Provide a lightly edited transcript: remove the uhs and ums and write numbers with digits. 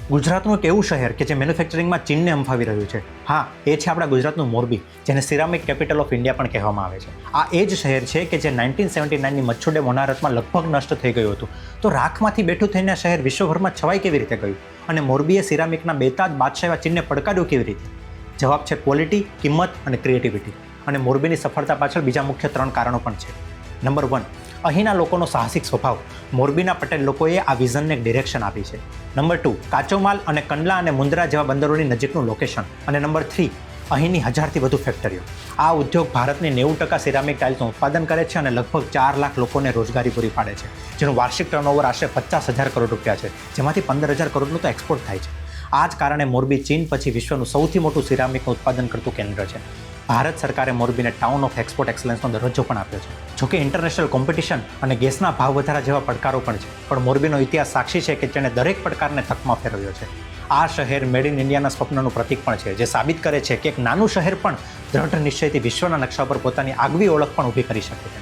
ગુજરાતનું એક એવું શહેર કે જે મેન્યુફેક્ચરિંગમાં ચીનને અંફાવી રહ્યું છે. હા, એ છે આપણા ગુજરાતનું મોરબી, જેને સિરામિક કેપિટલ ઓફ ઇન્ડિયા પણ કહેવામાં આવે છે. આ એ જ શહેર છે કે જે 1979ની મચ્છુ ડેમ હોનારતમાં લગભગ નષ્ટ થઈ ગયું હતું. તો રાખમાંથી બેઠું થઈને આ શહેર વિશ્વભરમાં છવાઈ કેવી રીતે ગયું? અને મોરબીએ સિરામિકના બેતાજ બાદશાહ એવા ચીનને પડકાર્યું કેવી રીતે? જવાબ છે ક્વોલિટી, કિંમત અને ક્રિએટિવિટી. અને મોરબીની સફળતા પાછળ બીજા મુખ્ય 3 કારણો પણ છે. નંબર 1, અહીંના લોકોનો સાહસિક સ્વભાવ. મોરબીના પટેલ લોકોએ આ વિઝનને એક ડિરેક્શન આપી છે. નંબર 2, કાચો માલ અને કંડલા અને મુન્દ્રા જેવા બંદરોની નજીકનું લોકેશન. અને નંબર 3, અહીંની 1000થી વધુ ફેક્ટરીઓ. આ ઉદ્યોગ ભારતની 90% સિરામિક ટાઇલ્સનું ઉત્પાદન કરે છે અને લગભગ 4 લાખ લોકોને રોજગારી પૂરી પાડે છે, જેનું વાર્ષિક ટર્નઓવર આશરે 50,000 કરોડ રૂપિયા છે, જેમાંથી 15,000 કરોડનું તો એક્સપોર્ટ થાય છે. આ જ કારણે મોરબી ચીન પછી વિશ્વનું સૌથી મોટું સિરામિકનું ઉત્પાદન કરતું કેન્દ્ર છે. ભારત સરકારે મોરબીને ટાઉન ઓફ એક્સપોર્ટ એક્સલન્સનો દરજ્જો પણ આપ્યો છે. જોકે ઇન્ટરનેશનલ કોમ્પિટિશન અને ગેસના ભાવ વધારા જેવા પડકારો પણ છે, પણ મોરબીનો ઇતિહાસ સાક્ષી છે કે જેણે દરેક પડકારને તકમાં ફેરવ્યો છે. આ શહેર મેડ ઇન ઇન્ડિયાના સ્વપ્નનું પ્રતીક પણ છે, જે સાબિત કરે છે કે એક નાનું શહેર પણ દ્રઢ નિશ્ચયથી વિશ્વના નકશા પર પોતાની આગવી ઓળખ પણ ઊભી કરી શકે છે.